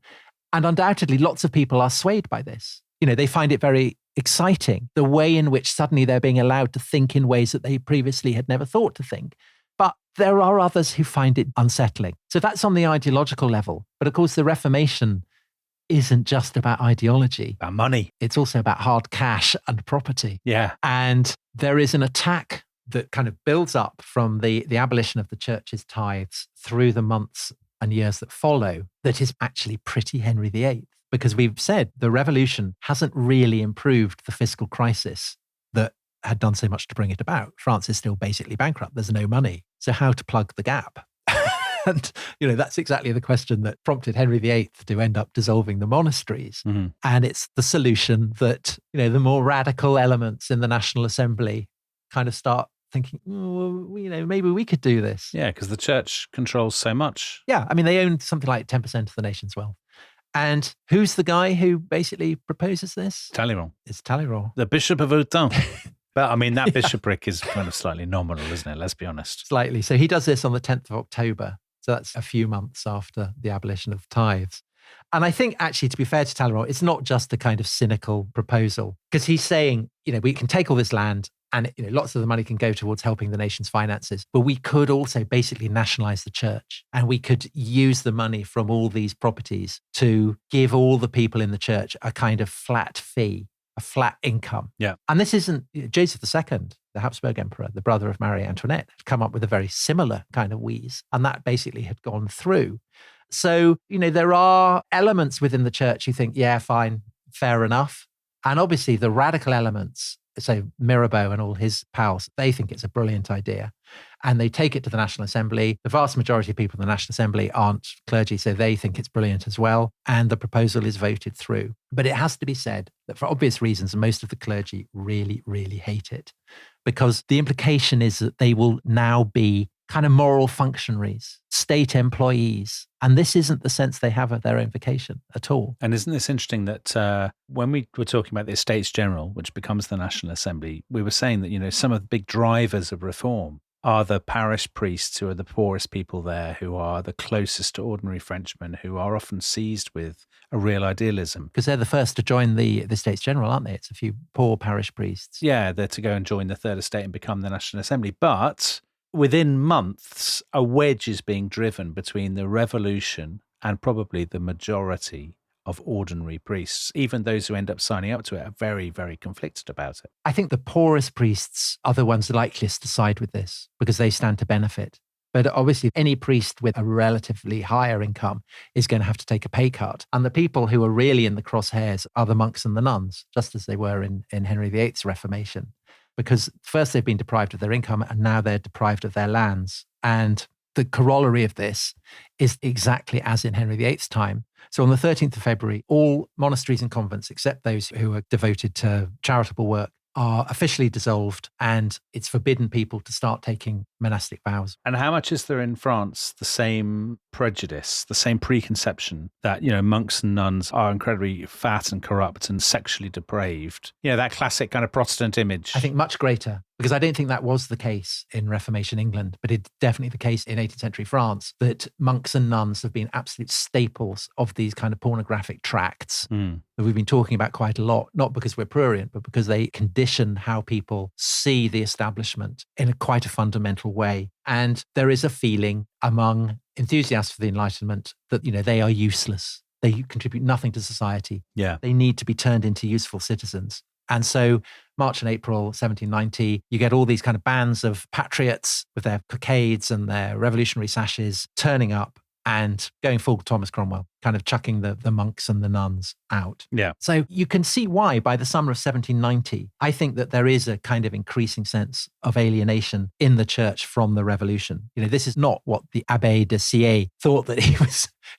And undoubtedly, lots of people are swayed by this. They find it very exciting, the way in which suddenly they're being allowed to think in ways that they previously had never thought to think. But there are others who find it unsettling. So that's on the ideological level. But of course, the Reformation isn't just about ideology. About money. It's also about hard cash and property. Yeah. And there is an attack that kind of builds up from the abolition of the church's tithes through the months and years that follow that is actually pretty Henry VIII. Because we've said the revolution hasn't really improved the fiscal crisis that had done so much to bring it about. France is still basically bankrupt. There's no money. So how to plug the gap? And, that's exactly the question that prompted Henry VIII to end up dissolving the monasteries. Mm-hmm. And it's the solution that, the more radical elements in the National Assembly kind of start thinking, maybe we could do this. Yeah, because the church controls so much. Yeah, I mean, they own something like 10% of the nation's wealth. And who's the guy who basically proposes this? Talleyrand. It's Talleyrand. The Bishop of Autun. But I mean, that bishopric is kind of slightly nominal, isn't it? Let's be honest. Slightly. So he does this on the 10th of October. So that's a few months after the abolition of tithes. And I think actually, to be fair to Talleyrand, it's not just a kind of cynical proposal, because he's saying, we can take all this land and lots of the money can go towards helping the nation's finances, but we could also basically nationalize the church, and we could use the money from all these properties to give all the people in the church a kind of flat fee, a flat income. Yeah. And this isn't Joseph II, the Habsburg emperor, the brother of Marie Antoinette, had come up with a very similar kind of wheeze, and that basically had gone through. So, there are elements within the church you think, yeah, fine, fair enough. And obviously the radical elements, so Mirabeau and all his pals, they think it's a brilliant idea. And they take it to the National Assembly. The vast majority of people in the National Assembly aren't clergy, so they think it's brilliant as well. And the proposal is voted through. But it has to be said that for obvious reasons, most of the clergy really, really hate it, because the implication is that they will now be kind of moral functionaries, state employees. And this isn't the sense they have of their own vocation at all. And isn't this interesting that when we were talking about the Estates General, which becomes the National Assembly, we were saying that, some of the big drivers of reform are the parish priests, who are the poorest people there, who are the closest to ordinary Frenchmen, who are often seized with a real idealism. Because they're the first to join the Estates General, aren't they? It's a few poor parish priests. Yeah, they're to go and join the Third Estate and become the National Assembly. But within months, a wedge is being driven between the revolution and probably the majority of ordinary priests. Even those who end up signing up to it are very, very conflicted about it. I think the poorest priests are the ones likeliest to side with this, because they stand to benefit. But obviously, any priest with a relatively higher income is going to have to take a pay cut. And the people who are really in the crosshairs are the monks and the nuns, just as they were in Henry VIII's Reformation. Because first they've been deprived of their income, and now they're deprived of their lands. And the corollary of this is exactly as in Henry VIII's time. So on the 13th of February, all monasteries and convents, except those who are devoted to charitable work, are officially dissolved, and it's forbidden people to start taking monastic vows. And how much is there in France the same prejudice, the same preconception that, monks and nuns are incredibly fat and corrupt and sexually depraved? That classic kind of Protestant image. I think much greater, because I don't think that was the case in Reformation England, but it's definitely the case in 18th century France, that monks and nuns have been absolute staples of these kind of pornographic tracts that we've been talking about quite a lot, not because we're prurient, but because they condition how people see the establishment in quite a fundamental way. And there is a feeling among enthusiasts for the Enlightenment that, they are useless. They contribute nothing to society. Yeah. They need to be turned into useful citizens. And so March and April 1790, you get all these kind of bands of patriots with their cockades and their revolutionary sashes turning up and going full Thomas Cromwell, kind of chucking the monks and the nuns out. Yeah. So you can see why by the summer of 1790, I think that there is a kind of increasing sense of alienation in the church from the revolution. This is not what the Abbé de Sieyes thought that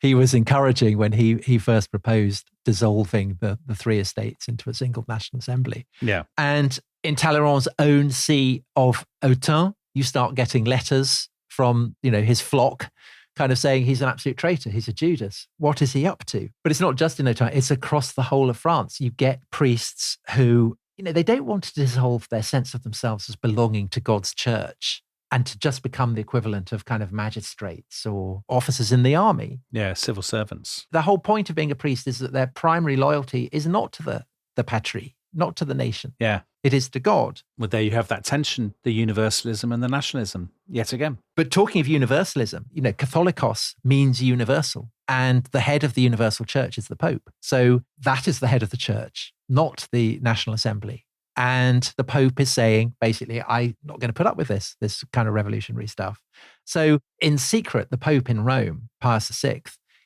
he was encouraging when he first proposed dissolving the three estates into a single national assembly. Yeah. And in Talleyrand's own see of Autun, you start getting letters from, his flock, kind of saying he's an absolute traitor, he's a Judas. What is he up to? But it's not just in Autun, it's across the whole of France. You get priests who, they don't want to dissolve their sense of themselves as belonging to God's church and to just become the equivalent of kind of magistrates or officers in the army. Yeah, civil servants. The whole point of being a priest is that their primary loyalty is not to the patrie, not to the nation. Yeah. It is to God. Well, there you have that tension, the universalism and the nationalism, yet again. But talking of universalism, Catholicos means universal, and the head of the universal church is the Pope. So that is the head of the church, not the National Assembly. And the Pope is saying, basically, I'm not going to put up with this kind of revolutionary stuff. So in secret, the Pope in Rome, Pius VI,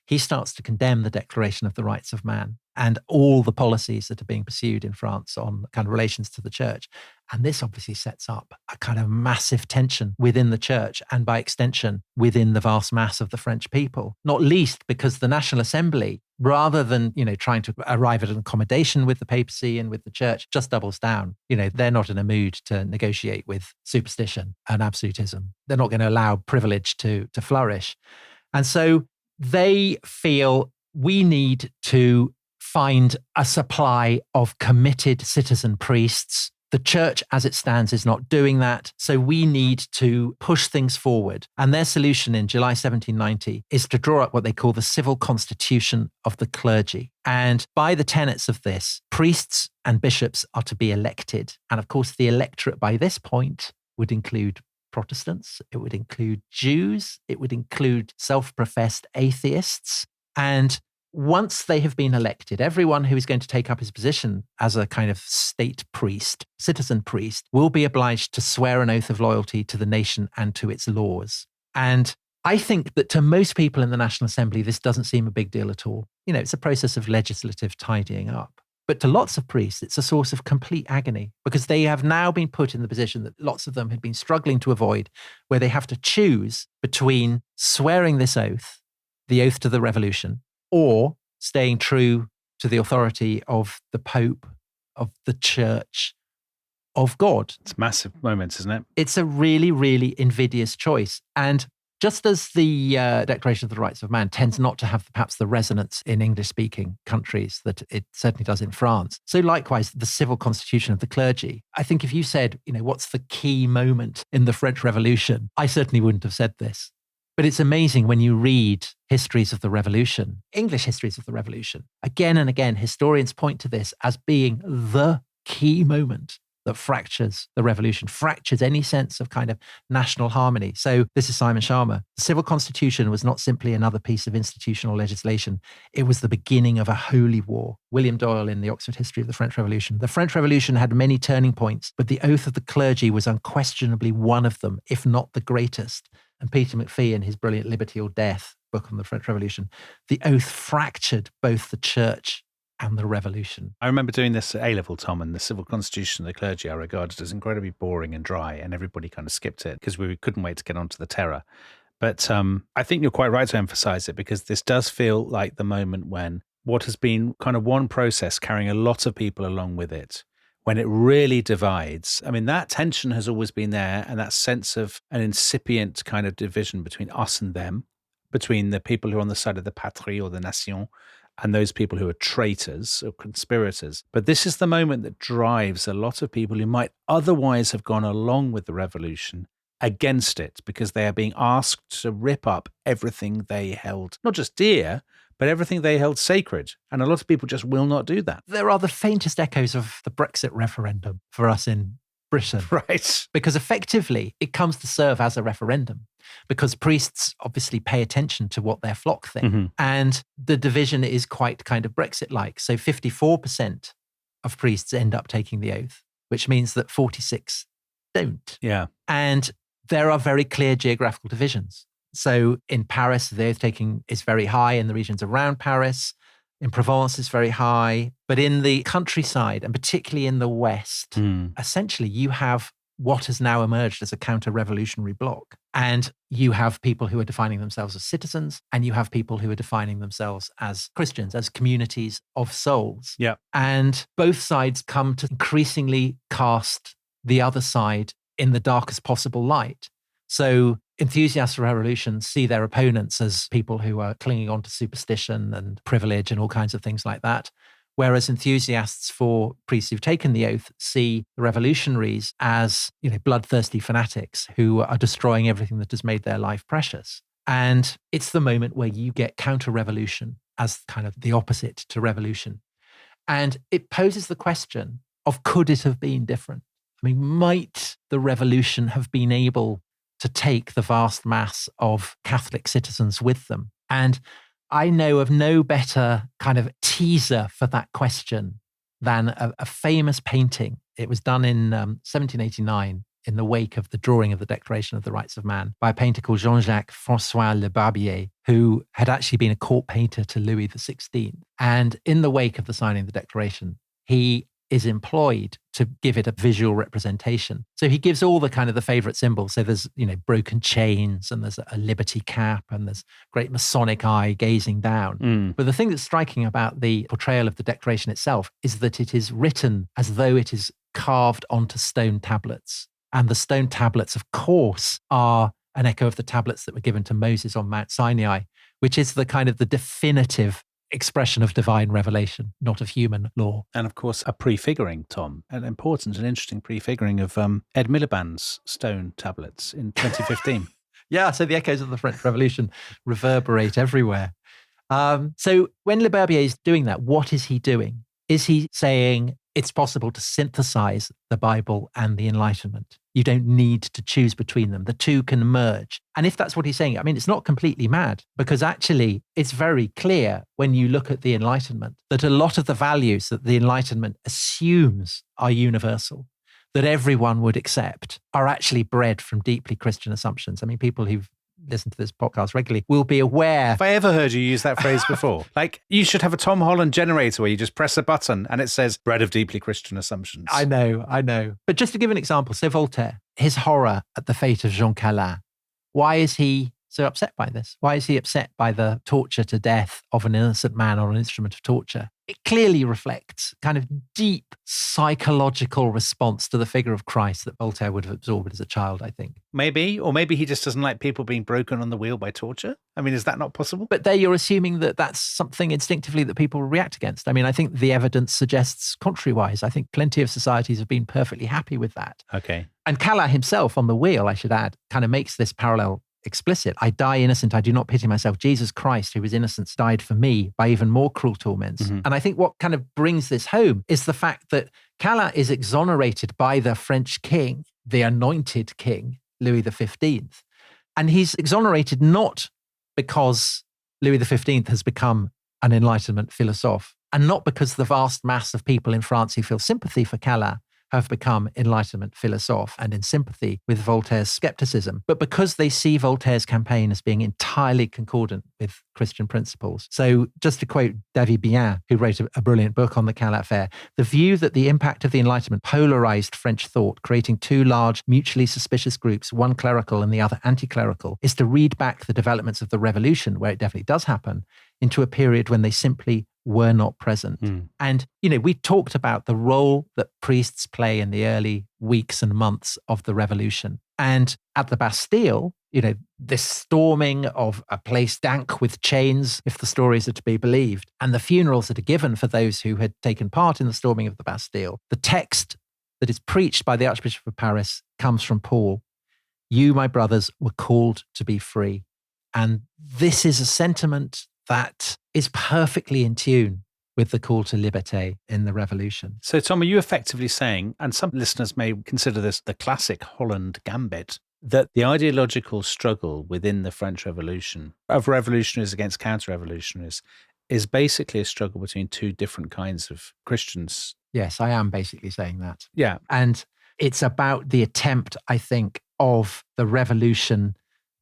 he starts to condemn the Declaration of the Rights of Man. and all the policies that are being pursued in France on kind of relations to the church. And this obviously sets up a kind of massive tension within the church and by extension within the vast mass of the French people, not least because the National Assembly, rather than, trying to arrive at an accommodation with the papacy and with the church, just doubles down. They're not in a mood to negotiate with superstition and absolutism. They're not going to allow privilege to flourish. And so they feel we need to find a supply of committed citizen priests. The church as it stands is not doing that. So we need to push things forward. And their solution in July 1790 is to draw up what they call the civil constitution of the clergy. And by the tenets of this, priests and bishops are to be elected. And of course, the electorate by this point would include Protestants, it would include Jews, it would include self-professed atheists. And once they have been elected, everyone who is going to take up his position as a kind of state priest, citizen priest, will be obliged to swear an oath of loyalty to the nation and to its laws. And I think that to most people in the National Assembly, this doesn't seem a big deal at all. It's a process of legislative tidying up. But to lots of priests, it's a source of complete agony because they have now been put in the position that lots of them had been struggling to avoid, where they have to choose between swearing this oath, the oath to the revolution, or staying true to the authority of the Pope, of the Church, of God. It's massive moments, isn't it? It's a really, really invidious choice. And just as the Declaration of the Rights of Man tends not to have perhaps the resonance in English-speaking countries that it certainly does in France, so likewise, the civil constitution of the clergy. I think if you said, what's the key moment in the French Revolution, I certainly wouldn't have said this. But it's amazing when you read histories of the revolution, English histories of the revolution. Again and again, historians point to this as being the key moment that fractures the revolution, fractures any sense of kind of national harmony. So this is Simon Schama. The civil constitution was not simply another piece of institutional legislation. It was the beginning of a holy war. William Doyle in the Oxford History of the French Revolution. The French Revolution had many turning points, but the oath of the clergy was unquestionably one of them, if not the greatest. And Peter McPhee, in his brilliant Liberty or Death book on the French Revolution, the oath fractured both the church and the revolution. I remember doing this at A-level, Tom, and the civil constitution of the clergy I regarded as incredibly boring and dry, and everybody kind of skipped it because we couldn't wait to get onto the terror. But I think you're quite right to emphasize it because this does feel like the moment when what has been kind of one process carrying a lot of people along with it, when it really divides. I mean, that tension has always been there, and that sense of an incipient kind of division between us and them, between the people who are on the side of the patrie or the nation and those people who are traitors or conspirators. But this is the moment that drives a lot of people who might otherwise have gone along with the revolution against it because they are being asked to rip up everything they held, not just dear, but everything they held sacred. And a lot of people just will not do that. There are the faintest echoes of the Brexit referendum for us in Britain. Right. Because effectively, it comes to serve as a referendum because priests obviously pay attention to what their flock think. Mm-hmm. And the division is quite kind of Brexit-like. So 54% of priests end up taking the oath, which means that 46 don't. Yeah. And there are very clear geographical divisions. So in Paris, the oath taking is very high in the regions around Paris. In Provence, it's very high. But in the countryside, and particularly in the West, essentially you have what has now emerged as a counter-revolutionary bloc. And you have people who are defining themselves as citizens, and you have people who are defining themselves as Christians, as communities of souls. Yeah. And both sides come to increasingly cast the other side in the darkest possible light. So enthusiasts for revolution see their opponents as people who are clinging on to superstition and privilege and all kinds of things like that. Whereas enthusiasts for priests who've taken the oath see the revolutionaries as, bloodthirsty fanatics who are destroying everything that has made their life precious. And it's the moment where you get counter-revolution as kind of the opposite to revolution. And it poses the question of, could it have been different? I mean, might the revolution have been able to take the vast mass of Catholic citizens with them? And I know of no better kind of teaser for that question than a famous painting. It was done in 1789 in the wake of the drawing of the Declaration of the Rights of Man by a painter called Jean-Jacques François Le Barbier, who had actually been a court painter to Louis XVI. And in the wake of the signing of the Declaration, he is employed to give it a visual representation. So he gives all the kind of the favorite symbols. So there's, broken chains, and there's a liberty cap, and there's great Masonic eye gazing down. But the thing that's striking about the portrayal of the Declaration itself is that it is written as though it is carved onto stone tablets. And the stone tablets, of course, are an echo of the tablets that were given to Moses on Mount Sinai, which is the kind of the definitive expression of divine revelation, not of human law. And of course, a prefiguring, Tom, an important and interesting prefiguring of Ed Miliband's stone tablets in 2015. Yeah, so the echoes of the French Revolution reverberate everywhere. So when Le Verbier is doing that, what is he doing? Is he saying it's possible to synthesize the Bible and the Enlightenment? You don't need to choose between them. The two can merge. And if that's what he's saying, I mean, it's not completely mad, because actually it's very clear when you look at the Enlightenment that a lot of the values that the Enlightenment assumes are universal, that everyone would accept, are actually bred from deeply Christian assumptions. I mean, people who've listened to this podcast regularly will be aware. Have I ever heard you use that phrase before? Like, you should have a Tom Holland generator where you just press a button and it says bred of deeply Christian assumptions. I know. But just to give an example, so Voltaire, his horror at the fate of Jean Calin, why is he so upset by this? Why is he upset by the torture to death of an innocent man on an instrument of torture? It clearly reflects kind of deep psychological response to the figure of Christ that Voltaire would have absorbed as a child, I think. Maybe, or maybe he just doesn't like people being broken on the wheel by torture. I mean, is that not possible? But there you're assuming that that's something instinctively that people react against. I mean, I think the evidence suggests contrary-wise. I think plenty of societies have been perfectly happy with that. Okay. And Calin himself on the wheel, I should add, kind of makes this parallel explicit. I die innocent, I do not pity myself. Jesus Christ, who was innocent, died for me by even more cruel torments. Mm-hmm. And I think what kind of brings this home is the fact that Calin is exonerated by the French king, the anointed king, Louis XV. And he's exonerated not because Louis XV has become an Enlightenment philosophe, and not because the vast mass of people in France who feel sympathy for Calin have become Enlightenment philosophes and in sympathy with Voltaire's skepticism, but because they see Voltaire's campaign as being entirely concordant with Christian principles. So just to quote David Bien, who wrote a brilliant book on the Calin affair, the view that the impact of the Enlightenment polarized French thought, creating two large, mutually suspicious groups, one clerical and the other anti-clerical, is to read back the developments of the revolution, where it definitely does happen, into a period when they simply were not present. And, we talked about the role that priests play in the early weeks and months of the revolution. And at the Bastille, this storming of a place dank with chains, if the stories are to be believed, and the funerals that are given for those who had taken part in the storming of the Bastille, the text that is preached by the Archbishop of Paris comes from Paul. You, my brothers, were called to be free. And this is a sentiment that is perfectly in tune with the call to liberté in the revolution. So, Tom, are you effectively saying, and some listeners may consider this the classic Holland gambit, that the ideological struggle within the French Revolution of revolutionaries against counter-revolutionaries is basically a struggle between two different kinds of Christians? Yes, I am basically saying that. Yeah. And it's about the attempt, I think, of the revolution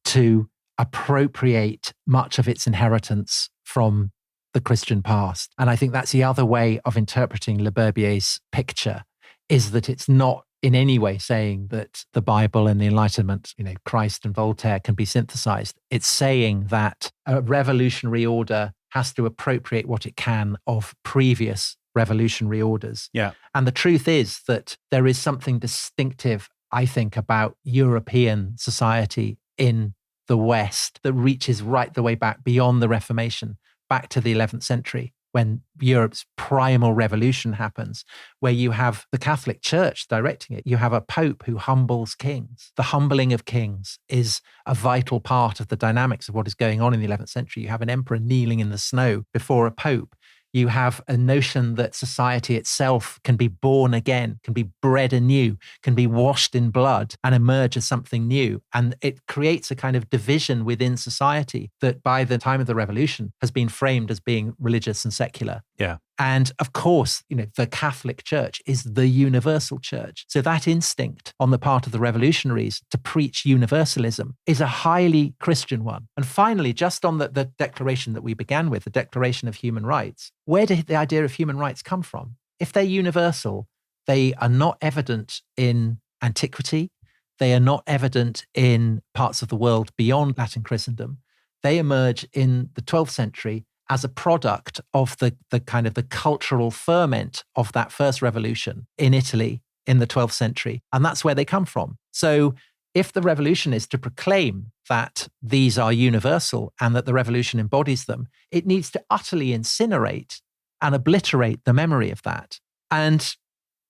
to appropriate much of its inheritance from the Christian past. And I think that's the other way of interpreting Le Berbier's picture, is that it's not in any way saying that the Bible and the Enlightenment, Christ and Voltaire can be synthesized. It's saying that a revolutionary order has to appropriate what it can of previous revolutionary orders. Yeah. And the truth is that there is something distinctive, I think, about European society in the West that reaches right the way back beyond the Reformation, back to the 11th century, when Europe's primal revolution happens, where you have the Catholic Church directing it. You have a pope who humbles kings. The humbling of kings is a vital part of the dynamics of what is going on in the 11th century. You have an emperor kneeling in the snow before a pope. You have a notion that society itself can be born again, can be bred anew, can be washed in blood and emerge as something new. And it creates a kind of division within society that by the time of the revolution has been framed as being religious and secular. Yeah. And of course, the Catholic Church is the universal church. So that instinct on the part of the revolutionaries to preach universalism is a highly Christian one. And finally, just on the declaration that we began with, the Declaration of Human Rights, where did the idea of human rights come from? If they're universal, they are not evident in antiquity. They are not evident in parts of the world beyond Latin Christendom. They emerge in the 12th century as a product of the kind of the cultural ferment of that first revolution in Italy in the 12th century. And that's where they come from. So if the revolution is to proclaim that these are universal and that the revolution embodies them, it needs to utterly incinerate and obliterate the memory of that. And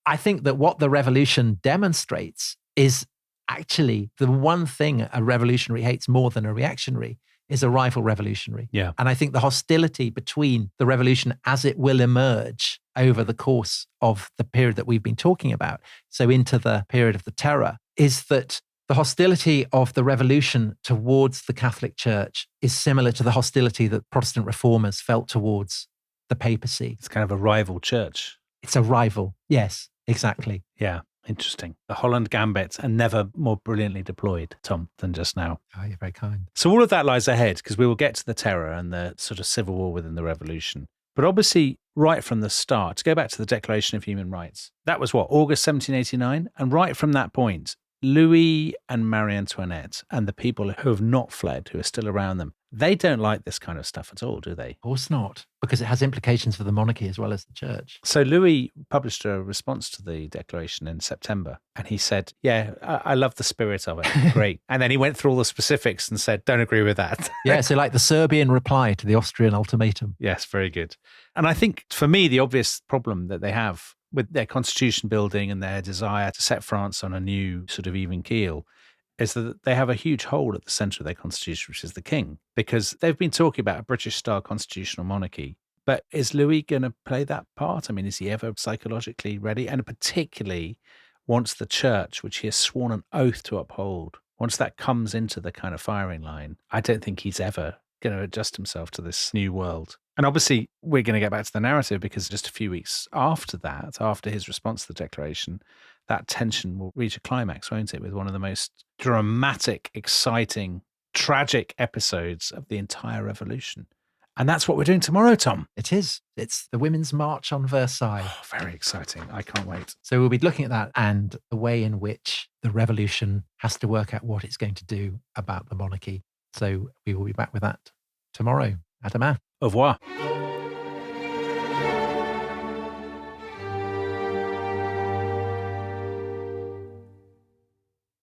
I think that what the revolution demonstrates is actually the one thing a revolutionary hates more than a reactionary is a rival revolutionary. Yeah. And I think the hostility between the revolution as it will emerge over the course of the period that we've been talking about, so into the period of the terror, is that the hostility of the revolution towards the Catholic Church is similar to the hostility that Protestant reformers felt towards the papacy. It's kind of a rival church. It's a rival. Yes, exactly. Yeah. Interesting. The Holland gambit, and never more brilliantly deployed, Tom, than just now. Oh, you're very kind. So all of that lies ahead, because we will get to the terror and the sort of civil war within the revolution. But obviously, right from the start, to go back to the Declaration of Human Rights, that was what, August 1789? And right from that point, Louis and Marie Antoinette and the people who have not fled, who are still around them, they don't like this kind of stuff at all, do they? Of course not, because it has implications for the monarchy as well as the church. So Louis published a response to the declaration in September, and he said, yeah, I love the spirit of it. Great. And then he went through all the specifics and said, don't agree with that. Yeah, so like the Serbian reply to the Austrian ultimatum. Yes, very good. And I think for me, the obvious problem that they have with their constitution building and their desire to set France on a new sort of even keel is that they have a huge hole at the centre of their constitution, which is the king, because they've been talking about a British-style constitutional monarchy. But is Louis going to play that part? I mean, is he ever psychologically ready? And particularly once the church, which he has sworn an oath to uphold, once that comes into the kind of firing line, I don't think he's ever going to adjust himself to this new world. And obviously, we're going to get back to the narrative because just a few weeks after that, after his response to the declaration, that tension will reach a climax, won't it, with one of the most dramatic, exciting, tragic episodes of the entire revolution. And that's what we're doing tomorrow, Tom. It is. It's the Women's March on Versailles. Oh, very exciting. I can't wait. So we'll be looking at that and the way in which the revolution has to work out what it's going to do about the monarchy. So we will be back with that tomorrow. À demain. Au revoir.